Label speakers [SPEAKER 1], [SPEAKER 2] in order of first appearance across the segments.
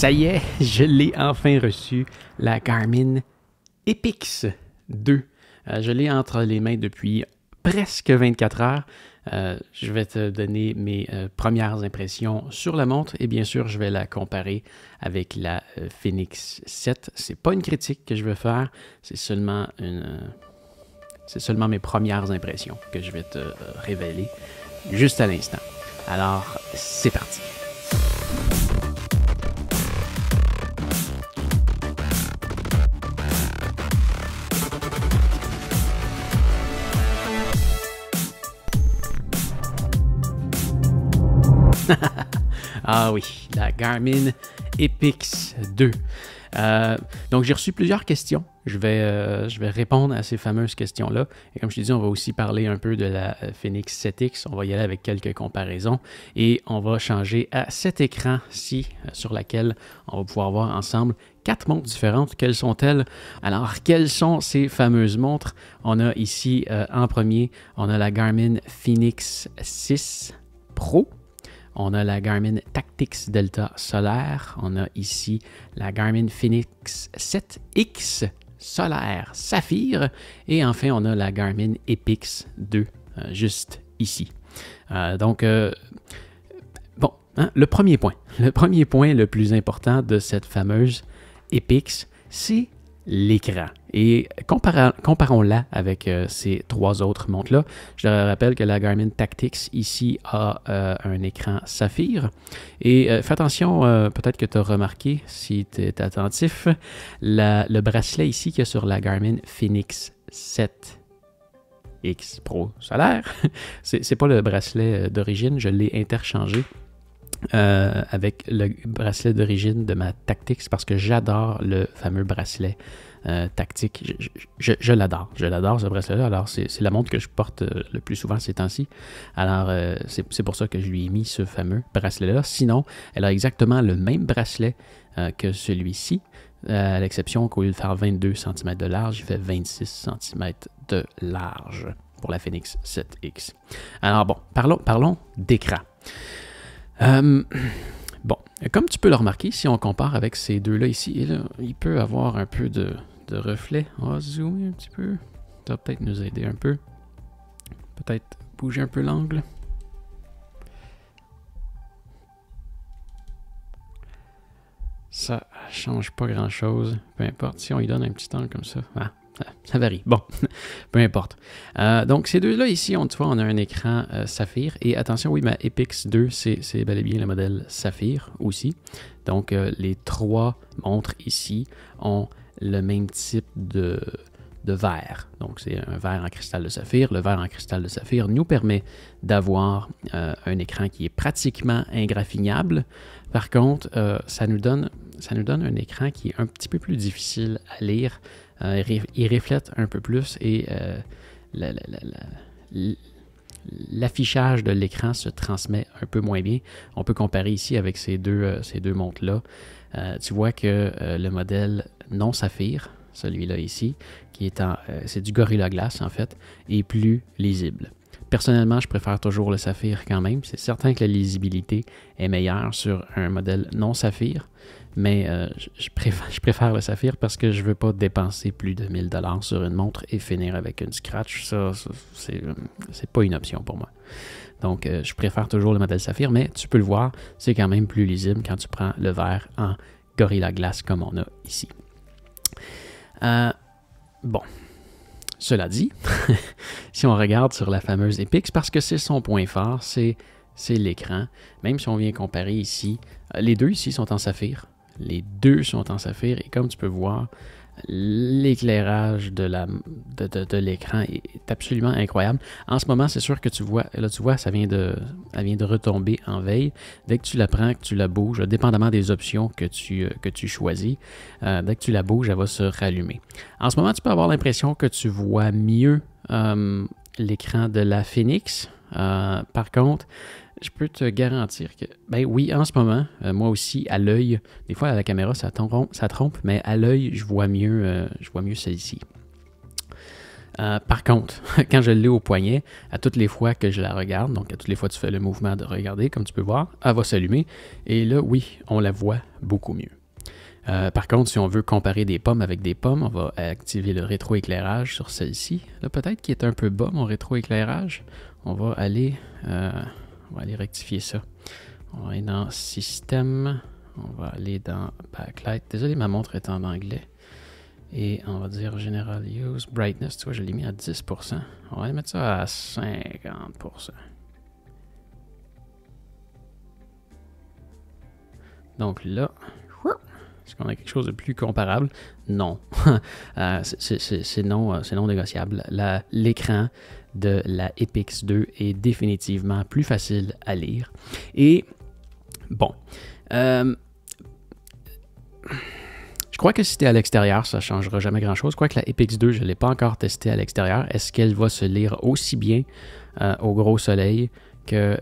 [SPEAKER 1] Ça y est, je l'ai enfin reçu, la Garmin Epix 2. Je l'ai entre les mains depuis presque 24 heures. Je vais te donner mes premières impressions sur la montre et bien sûr, je vais la comparer avec la Fenix 7. C'est pas une critique que je veux faire, c'est seulement mes premières impressions que je vais te révéler juste à l'instant. Alors, c'est parti. Ah oui, la Garmin Epix 2. Donc, j'ai reçu plusieurs questions. Je vais répondre à ces fameuses questions-là. Et comme je t'ai dit, on va aussi parler un peu de la Fenix 7X. On va y aller avec quelques comparaisons. Et on va changer à cet écran-ci sur laquelle on va pouvoir voir ensemble 4 montres différentes. Quelles sont-elles? Alors, quelles sont ces fameuses montres? On a ici, en premier, on a la Garmin Fenix 6 Pro. On a la Garmin Tactix Delta Solaire. On a ici la Garmin Fenix 7X Solaire Saphir. Et enfin, on a la Garmin Epix 2, juste ici. Bon, hein, le premier point le plus important de cette fameuse Epix, c'est l'écran. Et comparons-la avec ces 3 autres montres-là. Je te rappelle que la Garmin Tactix ici a un écran saphir. Et fais attention, peut-être que tu as remarqué, si tu es attentif, le bracelet ici qu'il y a sur la Garmin Fenix 7X Pro Solaire. C'est pas le bracelet d'origine, je l'ai interchangé avec le bracelet d'origine de ma Tactix parce que j'adore le fameux bracelet tactique. Je l'adore ce bracelet-là. Alors, c'est la montre que je porte le plus souvent ces temps-ci. Alors, c'est pour ça que je lui ai mis ce fameux bracelet-là. Sinon, elle a exactement le même bracelet que celui-ci, à l'exception qu'au lieu de faire 22 cm de large, il fait 26 cm de large pour la Fenix 7X. Alors bon, parlons d'écran. Bon, comme tu peux le remarquer, si on compare avec ces deux-là ici, et là, il peut avoir un peu de reflet. On va zoomer un petit peu. Ça va peut-être nous aider un peu. Peut-être bouger un peu l'angle. Ça change pas grand-chose. Peu importe, si on lui donne un petit angle comme ça. Ah, ça varie. Bon, peu importe. Donc, ces deux-là ici, tu vois, on a un écran saphir. Et attention, oui, ma Epix 2, c'est bel et bien le modèle saphir aussi. Donc, les 3 montres ici ont le même type de verre. Donc, c'est un verre en cristal de saphir. Le verre en cristal de saphir nous permet d'avoir un écran qui est pratiquement ingraffignable. Par contre, ça nous donne un écran qui est un petit peu plus difficile à lire. Il reflète un peu plus et l'affichage de l'écran se transmet un peu moins bien. On peut comparer ici avec ces deux montres-là. Tu vois que le modèle non saphir, celui-là ici, c'est du Gorilla Glass en fait, est plus lisible. Personnellement, je préfère toujours le saphir quand même. C'est certain que la lisibilité est meilleure sur un modèle non saphir, mais je préfère le saphir parce que je ne veux pas dépenser plus de 1000 $ sur une montre et finir avec une scratch. Ça c'est pas une option pour moi. Donc, je préfère toujours le modèle saphir, mais tu peux le voir, c'est quand même plus lisible quand tu prends le verre en Gorilla Glass comme on a ici. Bon, cela dit, si on regarde sur la fameuse Epix, parce que c'est son point fort, c'est l'écran. Même si on vient comparer ici, les deux ici sont en saphir. Les deux sont en saphir et comme tu peux voir, l'éclairage de l'écran est absolument incroyable. En ce moment, c'est sûr que tu vois, elle vient de retomber en veille. Dès que tu la prends, que tu la bouges, dépendamment des options que tu choisis, dès que tu la bouges, elle va se rallumer. En ce moment, tu peux avoir l'impression que tu vois mieux l'écran de la Fenix. Par contre, je peux te garantir que, ben oui, en ce moment, moi aussi, à l'œil, des fois à la caméra, ça trompe, mais à l'œil, je vois mieux celle-ci. Par contre, quand je l'ai au poignet, à toutes les fois que je la regarde, donc à toutes les fois que tu fais le mouvement de regarder, comme tu peux voir, elle va s'allumer. Et là, oui, on la voit beaucoup mieux. Par contre, si on veut comparer des pommes avec des pommes, on va activer le rétroéclairage sur celle-ci. Là, peut-être qu'il est un peu bas, mon rétroéclairage. On va aller rectifier ça. On va aller dans Système. On va aller dans Backlight. Désolé, ma montre est en anglais. Et on va dire General Use. Brightness, tu vois, je l'ai mis à 10%. On va aller mettre ça à 50%. Donc là, est-ce qu'on a quelque chose de plus comparable? Non. C'est non négociable. L'écran de la Epix 2 est définitivement plus facile à lire. Et bon, je crois que si tu es à l'extérieur, ça ne changera jamais grand-chose. Je crois que la Epix 2, je ne l'ai pas encore testée à l'extérieur. Est-ce qu'elle va se lire aussi bien au gros soleil que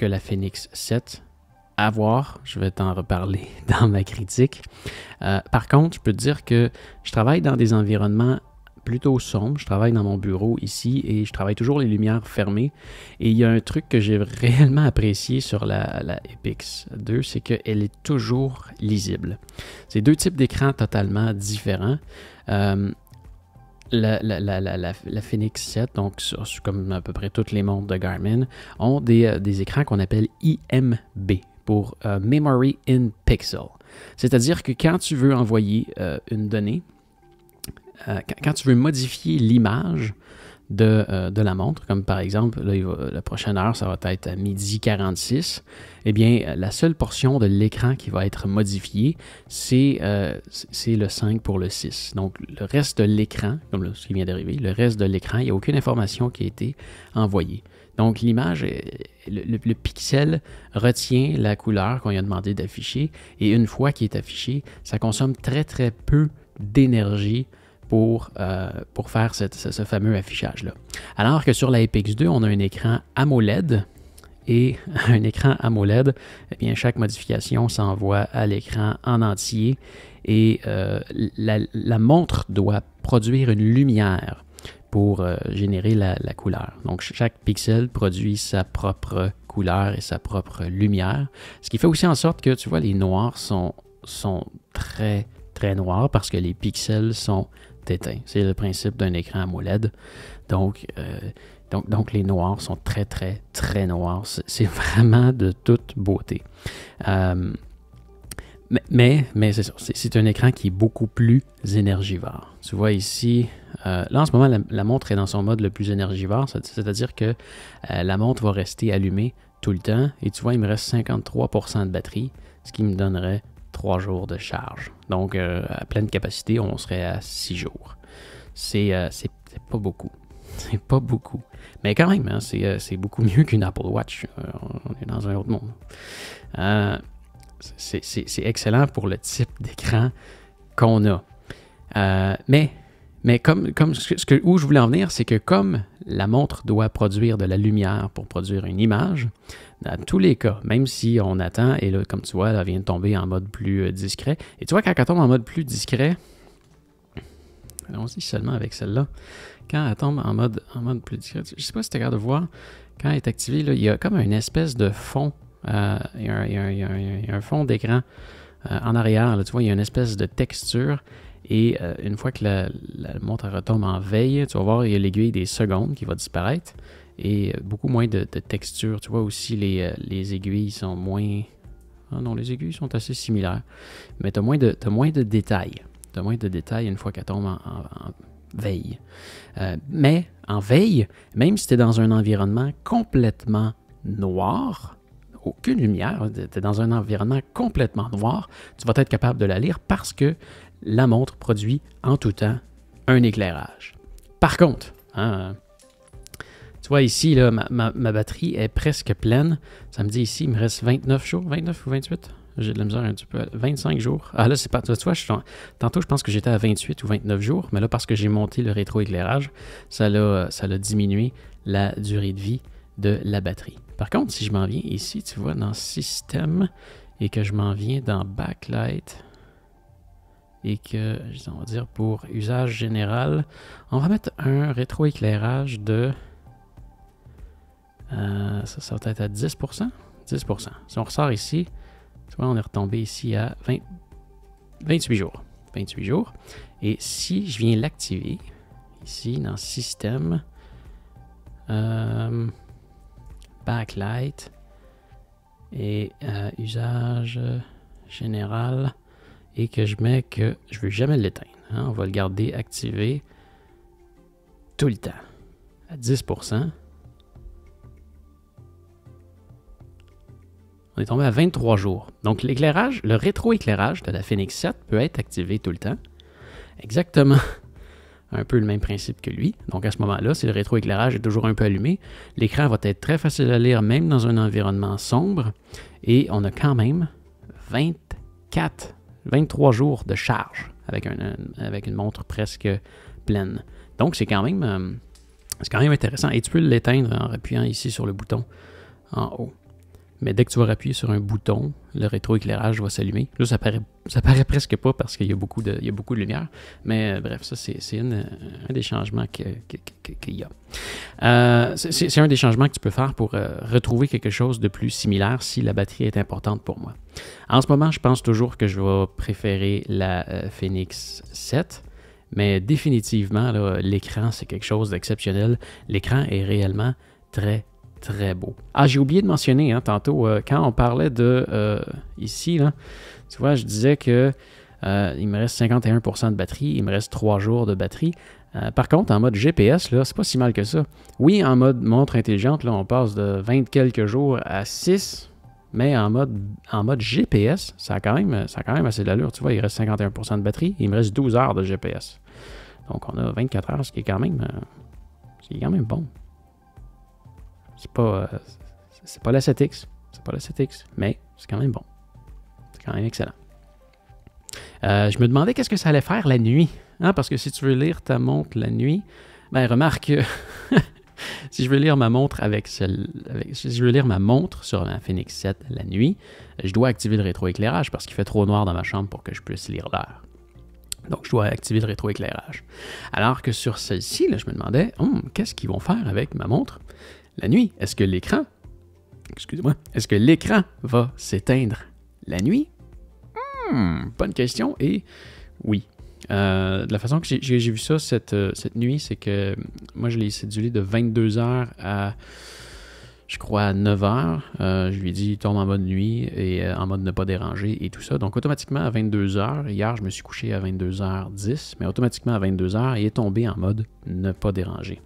[SPEAKER 1] la Phoenix 7? À voir, je vais t'en reparler dans ma critique. Par contre, je peux te dire que je travaille dans des environnements plutôt sombres. Je travaille dans mon bureau ici et je travaille toujours les lumières fermées. Et il y a un truc que j'ai réellement apprécié sur la Epix 2, c'est qu'elle est toujours lisible. C'est deux types d'écrans totalement différents. La Phoenix 7, donc comme à peu près toutes les montres de Garmin, ont des écrans qu'on appelle IMB, pour Memory in Pixel. C'est-à-dire que quand tu veux envoyer une donnée, quand tu veux modifier l'image de la montre, comme par exemple, là, la prochaine heure, ça va être à 12h46, eh bien, la seule portion de l'écran qui va être modifiée, c'est le 5 pour le 6. Donc, le reste de l'écran, comme là, ce qui vient d'arriver, le reste de l'écran, il n'y a aucune information qui a été envoyée. Donc, l'image, le pixel retient la couleur qu'on lui a demandé d'afficher et une fois qu'il est affiché, ça consomme très, très peu d'énergie pour faire ce fameux affichage-là. Alors que sur la Epix 2, on a un écran AMOLED et un écran AMOLED, eh bien, chaque modification s'envoie à l'écran en entier et la montre doit produire une lumière pour générer la couleur. Donc, chaque pixel produit sa propre couleur et sa propre lumière, ce qui fait aussi en sorte que, tu vois, les noirs sont très, très noirs parce que les pixels sont éteints. C'est le principe d'un écran AMOLED. Donc, les noirs sont très, très, très noirs. C'est vraiment de toute beauté. Mais c'est ça, c'est un écran qui est beaucoup plus énergivore. Tu vois ici, là en ce moment, la montre est dans son mode le plus énergivore, c'est-à-dire que la montre va rester allumée tout le temps. Et tu vois, il me reste 53% de batterie, ce qui me donnerait 3 jours de charge. Donc, à pleine capacité, on serait à 6 jours. C'est pas beaucoup. C'est pas beaucoup. Mais quand même, hein, c'est beaucoup mieux qu'une Apple Watch. On est dans un autre monde. C'est excellent pour le type d'écran qu'on a. Mais comme où je voulais en venir, c'est que comme la montre doit produire de la lumière pour produire une image, dans tous les cas, même si on attend, et là, comme tu vois, elle vient de tomber en mode plus discret. Et tu vois, quand elle tombe en mode plus discret, allons-y seulement avec celle-là, quand elle tombe en mode plus discret, je ne sais pas si tu es capable de voir, quand elle est activée, là, il y a comme une espèce de fond. Il y a un fond d'écran en arrière, là, tu vois, il y a une espèce de texture et une fois que la montre retombe en veille, tu vas voir, il y a l'aiguille des secondes qui va disparaître et beaucoup moins de texture. Tu vois aussi les aiguilles sont moins... Ah non, les aiguilles sont assez similaires, mais tu as moins de détails. Tu as moins de détails une fois qu'elle tombe en veille. Mais en veille, même si tu es dans un environnement complètement noir, aucune lumière, tu es dans un environnement complètement noir, tu vas être capable de la lire parce que la montre produit en tout temps un éclairage. Par contre, tu vois ici, là, ma batterie est presque pleine. Ça me dit ici, il me reste 29 jours, 29 ou 28? J'ai de la misère un petit peu. 25 jours. Ah là, c'est pas... Tu vois, tantôt, je pense que j'étais à 28 ou 29 jours, mais là, parce que j'ai monté le rétroéclairage, ça l'a diminué la durée de vie de la batterie. Par contre, si je m'en viens ici, tu vois, dans Système, et que je m'en viens dans Backlight, et que, on va dire pour usage général, on va mettre un rétroéclairage de... ça va être à 10%. 10%. Si on ressort ici, tu vois, on est retombé ici à 28 jours. 28 jours. Et si je viens l'activer, ici dans Système, Backlight et usage général, et que je mets que je ne veux jamais l'éteindre. Hein, on va le garder activé tout le temps à 10%. On est tombé à 23 jours. Donc l'éclairage, le rétroéclairage de la Fenix 7 peut être activé tout le temps. Exactement un peu le même principe que lui. Donc à ce moment-là, si le rétroéclairage est toujours un peu allumé, l'écran va être très facile à lire même dans un environnement sombre. Et on a quand même 23 jours de charge avec une montre presque pleine. Donc c'est quand même intéressant. Et tu peux l'éteindre en appuyant ici sur le bouton en haut. Mais dès que tu vas appuyer sur un bouton, le rétroéclairage va s'allumer. Là, ça paraît presque pas parce qu'il y a beaucoup de lumière. Mais bref, ça, c'est un des changements qu'il y a. C'est un des changements que tu peux faire pour retrouver quelque chose de plus similaire si la batterie est importante pour moi. En ce moment, je pense toujours que je vais préférer la Fenix 7. Mais définitivement, l'écran, c'est quelque chose d'exceptionnel. L'écran est réellement très beau. Ah, j'ai oublié de mentionner tantôt, quand on parlait de ici, là, tu vois, je disais que il me reste 51% de batterie, il me reste 3 jours de batterie. Par contre, en mode GPS, là, c'est pas si mal que ça. Oui, en mode montre intelligente, là, on passe de 20 quelques jours à 6, mais en mode GPS, ça a quand même assez d'allure. Tu vois, il reste 51% de batterie, il me reste 12 heures de GPS. Donc, on a 24 heures, ce qui est quand même bon. C'est pas la 7X, mais c'est quand même bon. C'est quand même excellent. Je me demandais qu'est-ce que ça allait faire la nuit. Hein, parce que si tu veux lire ta montre la nuit, ben remarque que si je veux lire ma montre si je veux lire ma montre sur la Fenix 7 la nuit, je dois activer le rétroéclairage parce qu'il fait trop noir dans ma chambre pour que je puisse lire l'heure. Donc, je dois activer le rétroéclairage. Alors que sur celle-ci, là, je me demandais, qu'est-ce qu'ils vont faire avec ma montre la nuit? Est-ce que l'écran va s'éteindre la nuit? Bonne question. Et oui. De la façon que j'ai vu ça cette nuit, c'est que moi, je l'ai cédulé de 22h à, je crois, à 9h. Je lui ai dit, tombe en mode nuit et en mode ne pas déranger et tout ça. Donc, automatiquement, à 22h, hier, je me suis couché à 22h10, mais automatiquement, à 22h, il est tombé en mode ne pas déranger.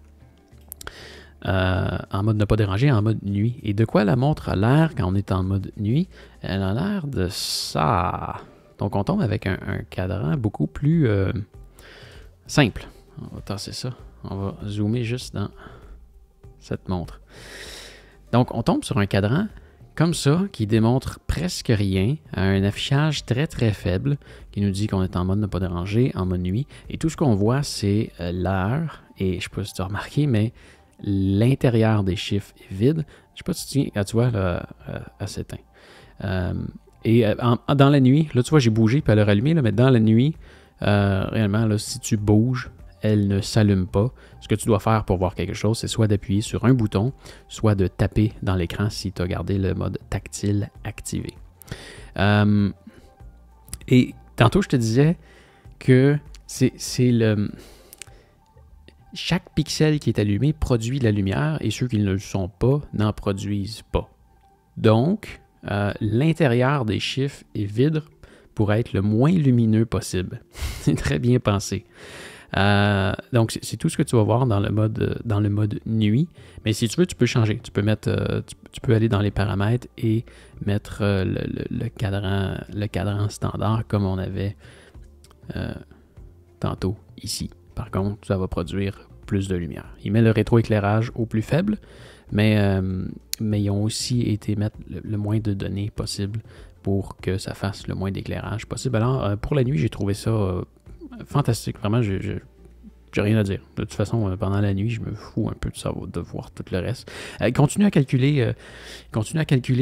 [SPEAKER 1] En mode ne pas déranger, en mode nuit. Et de quoi la montre a l'air quand on est en mode nuit? Elle a l'air de ça. Donc, on tombe avec un cadran beaucoup plus simple. On va tasser ça. On va zoomer juste dans cette montre. Donc, on tombe sur un cadran comme ça, qui démontre presque rien, à un affichage très faible, qui nous dit qu'on est en mode ne pas déranger, en mode nuit. Et tout ce qu'on voit, c'est l'heure. Et je ne sais pas si tu as remarqué, mais l'intérieur des chiffres est vide. Je ne sais pas si tu vois, là, elle s'éteint. Dans la nuit, là, tu vois, j'ai bougé, puis elle a rallumé, là, mais dans la nuit, réellement, là, si tu bouges, elle ne s'allume pas. Ce que tu dois faire pour voir quelque chose, c'est soit d'appuyer sur un bouton, soit de taper dans l'écran si tu as gardé le mode tactile activé. Et tantôt, je te disais que chaque pixel qui est allumé produit la lumière et ceux qui ne le sont pas n'en produisent pas. Donc, l'intérieur des chiffres est vide pour être le moins lumineux possible. C'est très bien pensé. Donc, c'est tout ce que tu vas voir dans le mode nuit. Mais si tu veux, tu peux changer. Tu peux aller dans les paramètres et mettre le cadran standard comme on avait tantôt ici. Par contre, ça va produire plus de lumière. Il met le rétroéclairage au plus faible, mais ils ont aussi été mettre le moins de données possible pour que ça fasse le moins d'éclairage possible. Alors, pour la nuit, j'ai trouvé ça fantastique. Vraiment, j'ai rien à dire. De toute façon, pendant la nuit, je me fous un peu de ça, de voir tout le reste. Continue à calculer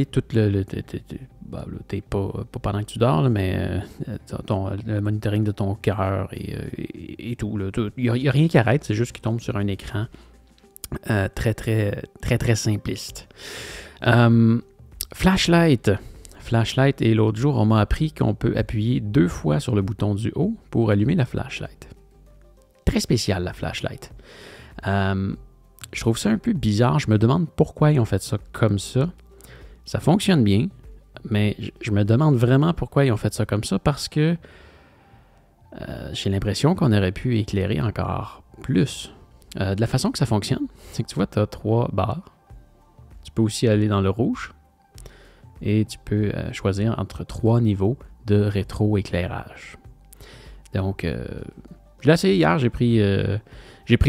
[SPEAKER 1] tout pas pendant que tu dors, là, mais le monitoring de ton cœur et tout. Il n'y a rien qui arrête, c'est juste qu'il tombe sur un écran très, très, très, très simpliste. Flashlight. Flashlight, et l'autre jour, on m'a appris qu'on peut appuyer 2 fois sur le bouton du haut pour allumer la flashlight. Très spécial, la flashlight. Je trouve ça un peu bizarre. Je me demande pourquoi ils ont fait ça comme ça. Ça fonctionne bien, mais je me demande vraiment pourquoi ils ont fait ça comme ça, parce que j'ai l'impression qu'on aurait pu éclairer encore plus. De la façon que ça fonctionne, c'est que tu vois, tu as 3 barres. Tu peux aussi aller dans le rouge et tu peux choisir entre 3 niveaux de rétro-éclairage. Donc, je l'ai essayé hier, j'ai pris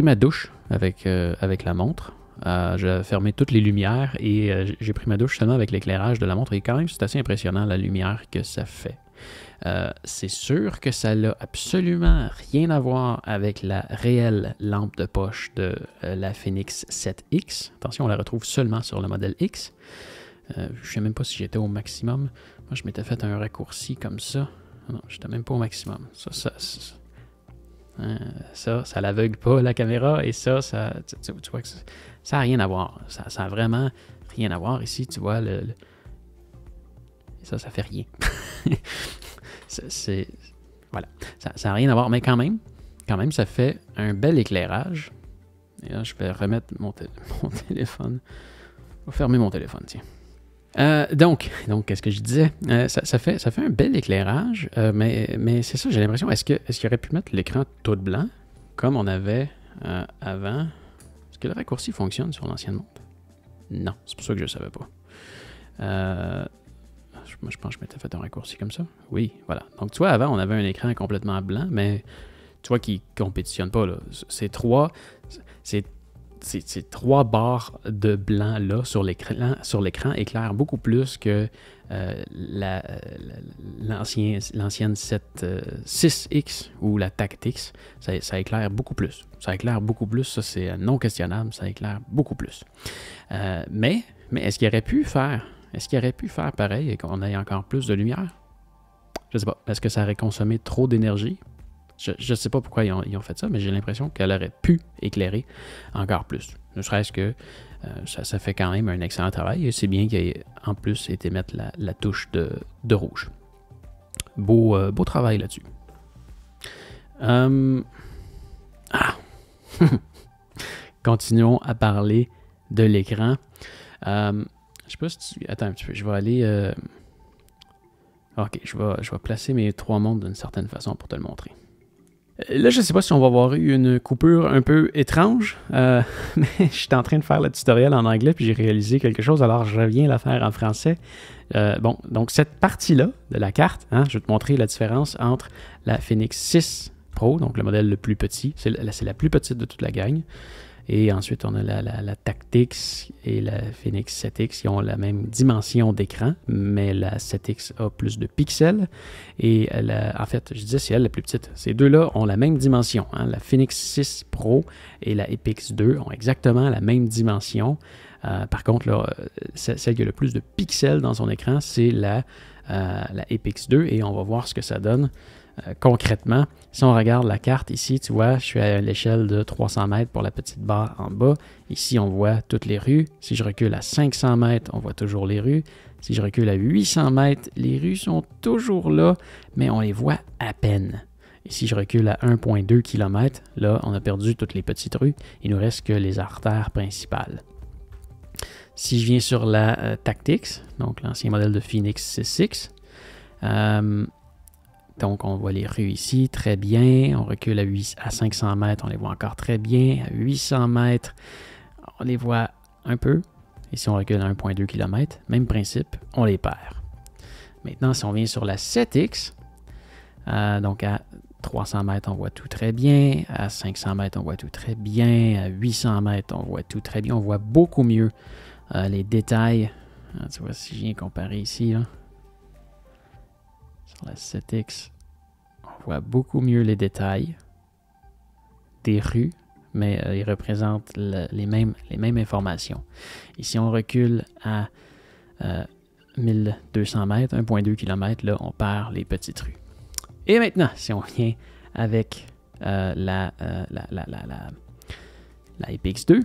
[SPEAKER 1] ma douche avec la montre. J'ai fermé toutes les lumières et j'ai pris ma douche seulement avec l'éclairage de la montre. Et quand même, c'est assez impressionnant la lumière que ça fait. C'est sûr que ça n'a absolument rien à voir avec la réelle lampe de poche de la Fenix 7X. Attention, on la retrouve seulement sur le modèle X. Je ne sais même pas si j'étais au maximum. Moi, je m'étais fait un raccourci comme ça. Non, je n'étais même pas au maximum. Ça l'aveugle pas la caméra, et ça tu vois que ça n'a rien à voir. Ça a vraiment rien à voir. Ici, tu vois, ça fait rien. Voilà. Ça n'a rien à voir, mais quand même, ça fait un bel éclairage. Et là, je vais remettre mon téléphone. Je vais fermer mon téléphone, tiens. Donc, qu'est-ce que je disais? Ça fait un bel éclairage, mais c'est ça, j'ai l'impression. Est-ce qu'il aurait pu mettre l'écran tout blanc, comme on avait avant? Est-ce que le raccourci fonctionne sur l'ancienne montre? Non, c'est pour ça que je ne savais pas. Moi, je pense que je m'étais fait un raccourci comme ça. Oui, voilà. Donc, tu vois, avant, on avait un écran complètement blanc, mais tu vois qu'il ne compétitionne pas, là. Ces 3 barres de blanc là sur l'écran éclairent beaucoup plus que l'ancienne 6X ou la Tactix. Ça éclaire beaucoup plus. Ça éclaire beaucoup plus, ça c'est non questionnable, ça éclaire beaucoup plus. Mais est-ce qu'il aurait pu faire pareil et qu'on ait encore plus de lumière? Je ne sais pas. Est-ce que ça aurait consommé trop d'énergie? Je ne sais pas pourquoi ils ont fait ça, mais j'ai l'impression qu'elle aurait pu éclairer encore plus. Ne serait-ce que ça fait quand même un excellent travail, et c'est bien qu'il ait en plus été mettre la touche de rouge. Beau travail là-dessus. Continuons à parler de l'écran. Je sais pas si tu... Attends un petit peu, je vais aller... Ok, je vais placer mes 3 montres d'une certaine façon pour te le montrer. Là, je ne sais pas si on va avoir eu une coupure un peu étrange, mais je suis en train de faire le tutoriel en anglais puis j'ai réalisé quelque chose, alors je reviens la faire en français. Donc cette partie-là de la carte, je vais te montrer la différence entre la Fenix 6 Pro, donc le modèle le plus petit, c'est la plus petite de toute la gang. Et ensuite, on a la Tactix et la Fenix 7X qui ont la même dimension d'écran, mais la 7X a plus de pixels. Et en fait, je disais, c'est elle la plus petite. Ces deux-là ont la même dimension. La Fenix 6 Pro et la Epix 2 ont exactement la même dimension. Par contre, là, celle qui a le plus de pixels dans son écran, c'est la Epix 2. Et on va voir ce que ça donne. Concrètement, si on regarde la carte ici, tu vois, je suis à l'échelle de 300 mètres pour la petite barre en bas. Ici, on voit toutes les rues. Si je recule à 500 mètres, on voit toujours les rues. Si je recule à 800 mètres, les rues sont toujours là, mais on les voit à peine. Et si je recule à 1,2 km, là, on a perdu toutes les petites rues. Il nous reste que les artères principales. Si je viens sur la Tactix, donc l'ancien modèle de Phoenix 6X, donc, on voit les rues ici, très bien. On recule à 500 mètres, on les voit encore très bien. À 800 mètres, on les voit un peu. Et si on recule à 1,2 km, même principe, on les perd. Maintenant, si on vient sur la 7X, donc à 300 mètres, on voit tout très bien. À 500 mètres, on voit tout très bien. À 800 mètres, on voit tout très bien. On voit beaucoup mieux les détails. Tu vois, si je viens comparer ici, là. Sur la 7X, on voit beaucoup mieux les détails des rues, mais ils représentent les mêmes informations. Et si on recule à 1200 mètres, 1,2 km, là, on perd les petites rues. Et maintenant, si on vient avec la Epix2,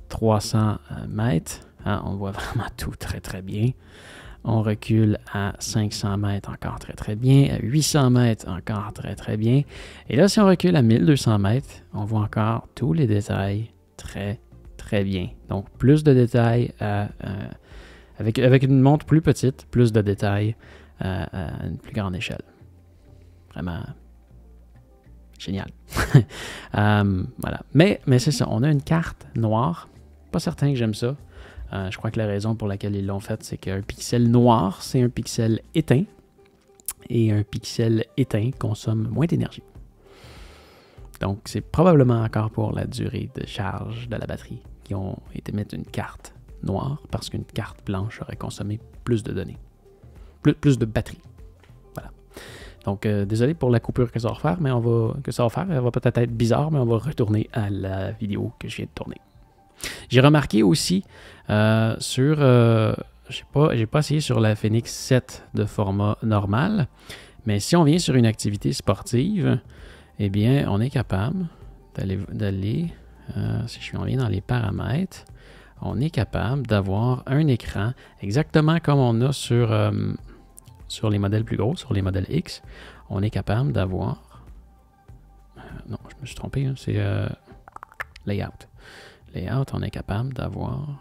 [SPEAKER 1] 300 mètres, hein, on voit vraiment tout très très bien. On recule à 500 mètres, encore très très bien. À 800 mètres, encore très très bien. Et là, si on recule à 1200 mètres, on voit encore tous les détails très très bien. Donc, plus de détails avec une montre plus petite, plus de détails à une plus grande échelle. Vraiment génial. Voilà. Mais c'est ça, on a une carte noire. Pas certain que j'aime ça. Je crois que la raison pour laquelle ils l'ont fait, c'est qu'un pixel noir, c'est un pixel éteint. Et un pixel éteint consomme moins d'énergie. Donc, c'est probablement encore pour la durée de charge de la batterie qui ont été mettre une carte noire parce qu'une carte blanche aurait consommé plus de données. Plus de batterie. Voilà. Donc, désolé pour la coupure que ça va faire, mais elle va peut-être être bizarre, mais on va retourner à la vidéo que je viens de tourner. J'ai remarqué aussi j'ai pas essayé sur la Fenix 7 de format normal, mais si on vient sur une activité sportive, eh bien, on est capable d'aller si on vient dans les paramètres, on est capable d'avoir un écran exactement comme on a sur les modèles plus gros, sur les modèles X. On est capable d'avoir... non, je me suis trompé, hein, c'est Layout. Layout, on est capable d'avoir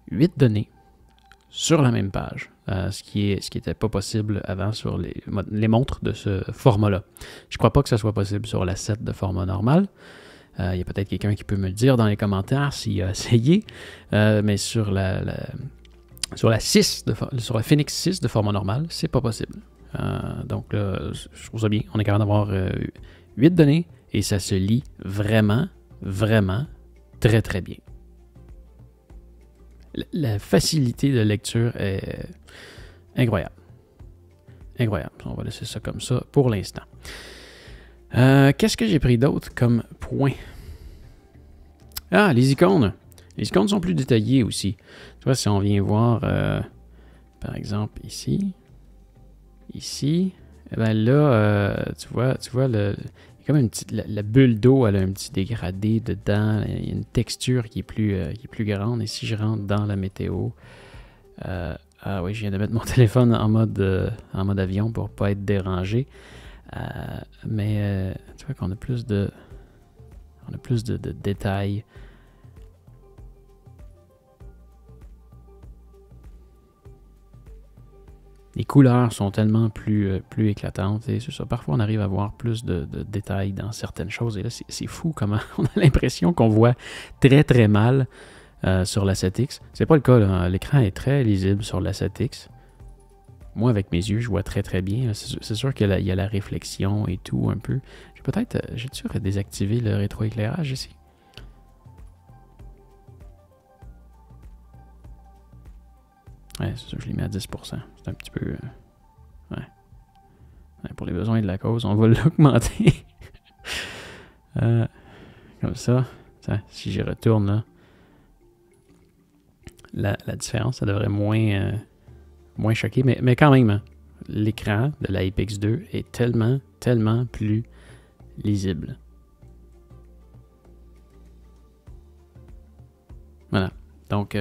[SPEAKER 1] 8 données sur la même page, ce qui n'était pas possible avant sur les montres de ce format-là. Je ne crois pas que ça soit possible sur la 7 de format normal. Il y a peut-être quelqu'un qui peut me le dire dans les commentaires s'il a essayé, mais sur la 6, sur la Fenix 6 de format normal, c'est pas possible. Donc là, je trouve ça bien. On est capable d'avoir 8 données et ça se lit vraiment très très bien. La facilité de lecture est incroyable. Incroyable. On va laisser ça comme ça pour l'instant. Qu'est-ce que j'ai pris d'autre comme point? Ah, les icônes. Les icônes sont plus détaillées aussi. Tu vois, si on vient voir, par exemple, ici, et bien là, tu vois il y a comme une petite, la bulle d'eau, elle a un petit dégradé dedans. Il y a une texture qui est plus grande. Et si je rentre dans la météo, ah oui, je viens de mettre mon téléphone en mode avion pour ne pas être dérangé. Mais tu vois qu'on a plus de détails. Les couleurs sont tellement plus éclatantes et c'est ça. Parfois, on arrive à voir plus de détails dans certaines choses. Et là, c'est fou comment on a l'impression qu'on voit très très mal sur la 7X. C'est pas le cas, là. L'écran est très lisible sur la 7X. Moi, avec mes yeux, je vois très très bien. C'est sûr qu'il y a la réflexion et tout un peu. J'ai-tu désactivé le rétroéclairage ici? Ouais, c'est sûr, je l'ai mis à 10%. C'est un petit peu... ouais. Pour les besoins de la cause, on va l'augmenter. Comme ça. Si j'y retourne, là, la différence, ça devrait moins choquer. Mais quand même, hein, l'écran de la Epix2 est tellement plus lisible. Voilà. Donc...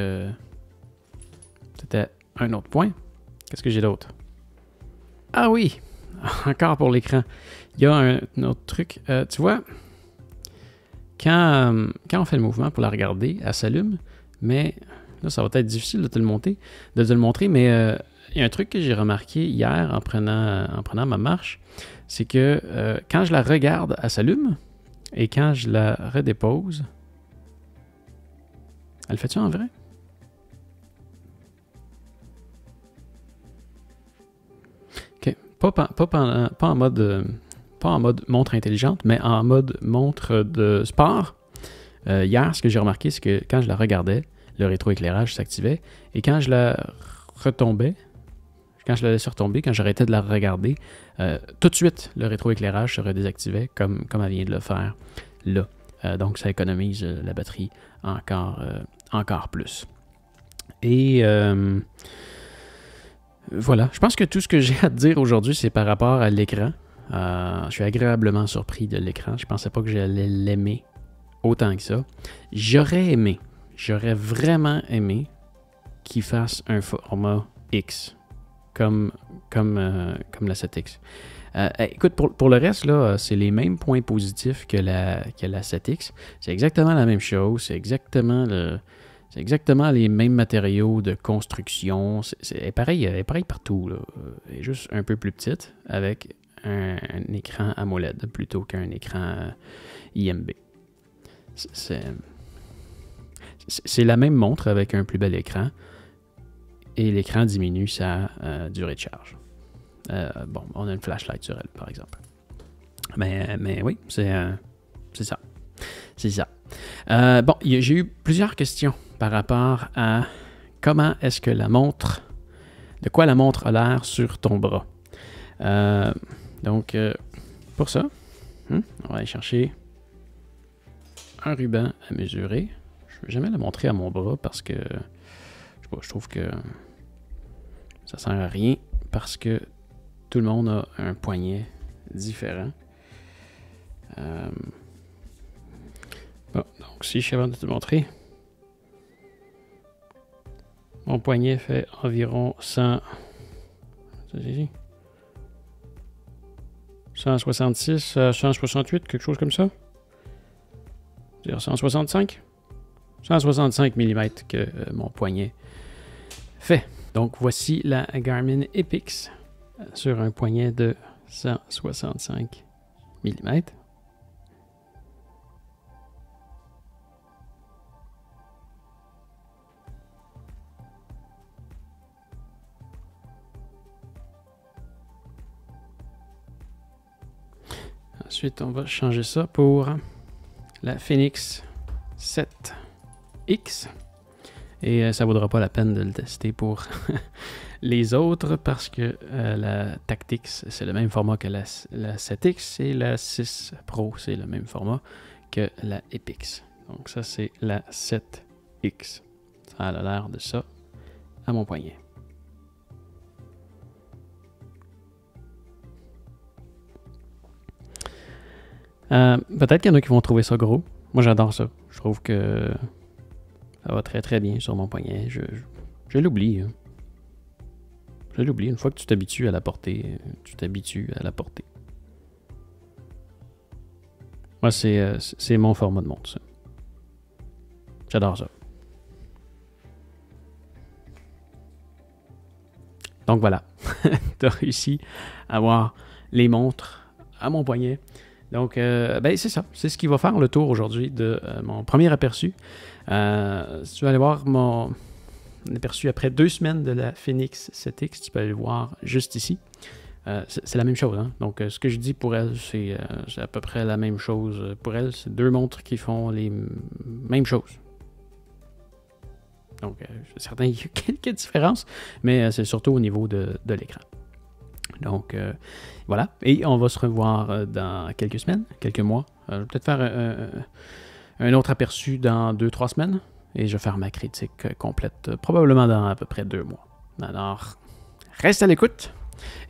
[SPEAKER 1] c'était un autre point. Qu'est-ce que j'ai d'autre? Ah oui! Encore pour l'écran. Il y a un autre truc. Tu vois, quand on fait le mouvement pour la regarder, elle s'allume, mais là, ça va être difficile de te le montrer, mais il y a un truc que j'ai remarqué hier en prenant ma marche, c'est que quand je la regarde, elle s'allume, et quand je la redépose, elle le fait-tu en vrai? Pas en mode montre intelligente, mais en mode montre de sport. Hier, ce que j'ai remarqué, c'est que quand je la regardais, le rétroéclairage s'activait. Et quand je la laissais retomber, quand j'arrêtais de la regarder, tout de suite, le rétroéclairage se redésactivait comme elle vient de le faire là. Donc, ça économise la batterie encore plus. Et voilà, je pense que tout ce que j'ai à te dire aujourd'hui, c'est par rapport à l'écran. Je suis agréablement surpris de l'écran. Je pensais pas que j'allais l'aimer autant que ça. J'aurais vraiment aimé qu'il fasse un format X, comme la 7X. Écoute, pour le reste, là, c'est les mêmes points positifs que la 7X. C'est exactement la même chose. C'est exactement les mêmes matériaux de construction. C'est pareil partout, là. Elle est juste un peu plus petite avec un écran AMOLED plutôt qu'un écran IMB. C'est la même montre avec un plus bel écran et l'écran diminue sa durée de charge. Bon, on a une flashlight sur elle, par exemple. Mais oui, c'est ça. C'est ça. Bon, j'ai eu plusieurs questions par rapport à comment est-ce que de quoi la montre a l'air sur ton bras. Donc, pour ça, on va aller chercher un ruban à mesurer. Je ne vais jamais la montrer à mon bras parce que je trouve que ça sert à rien parce que tout le monde a un poignet différent. Bon, donc si je suis capable de te montrer, mon poignet fait environ 166 à 168, quelque chose comme ça. C'est-à-dire 165 mm que mon poignet fait. Donc voici la Garmin Epix sur un poignet de 165 mm. Ensuite, on va changer ça pour la Fenix 7X. Et ça ne vaudra pas la peine de le tester pour les autres parce que la Tactix, c'est le même format que la 7X et la 6 Pro, c'est le même format que la Epix. Donc ça, c'est la 7X. Ça a l'air de ça à mon poignet. Peut-être qu'il y en a qui vont trouver ça gros. Moi, j'adore ça. Je trouve que ça va très très bien sur mon poignet. Je l'oublie. Hein. Je l'oublie. Une fois que tu t'habitues à la porter, tu t'habitues à la porter. Moi, c'est mon format de montre, ça. J'adore ça. Donc voilà. Tu as réussi à avoir les montres à mon poignet. Donc, ben c'est ça. C'est ce qui va faire le tour aujourd'hui de mon premier aperçu. Si tu veux aller voir mon aperçu après 2 semaines de la Fenix 7X, tu peux aller le voir juste ici. C'est la même chose. Hein? Donc, ce que je dis pour elle, c'est à peu près la même chose. Pour elle, c'est 2 montres qui font les mêmes choses. Donc, certains, il y a quelques différences, mais c'est surtout au niveau de l'écran. Donc, voilà. Et on va se revoir dans quelques semaines, quelques mois. Je vais peut-être faire un autre aperçu dans 2-3 semaines. Et je vais faire ma critique complète, probablement dans à peu près 2 mois. Alors, reste à l'écoute.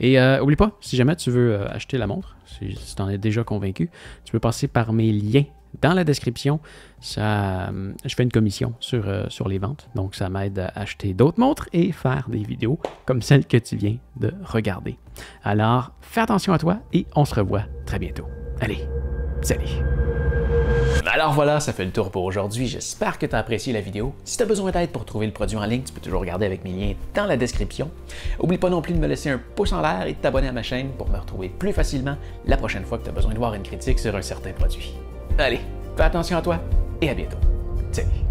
[SPEAKER 1] Et oublie pas, si jamais tu veux acheter la montre, si tu en es déjà convaincu, tu peux passer par mes liens dans la description. Je fais une commission sur les ventes, donc ça m'aide à acheter d'autres montres et faire des vidéos comme celle que tu viens de regarder. Alors, fais attention à toi et on se revoit très bientôt. Allez, salut! Alors voilà, ça fait le tour pour aujourd'hui. J'espère que tu as apprécié la vidéo. Si tu as besoin d'aide pour trouver le produit en ligne, tu peux toujours regarder avec mes liens dans la description. N'oublie pas non plus de me laisser un pouce en l'air et de t'abonner à ma chaîne pour me retrouver plus facilement la prochaine fois que tu as besoin de voir une critique sur un certain produit. Allez, fais attention à toi et à bientôt. Salut!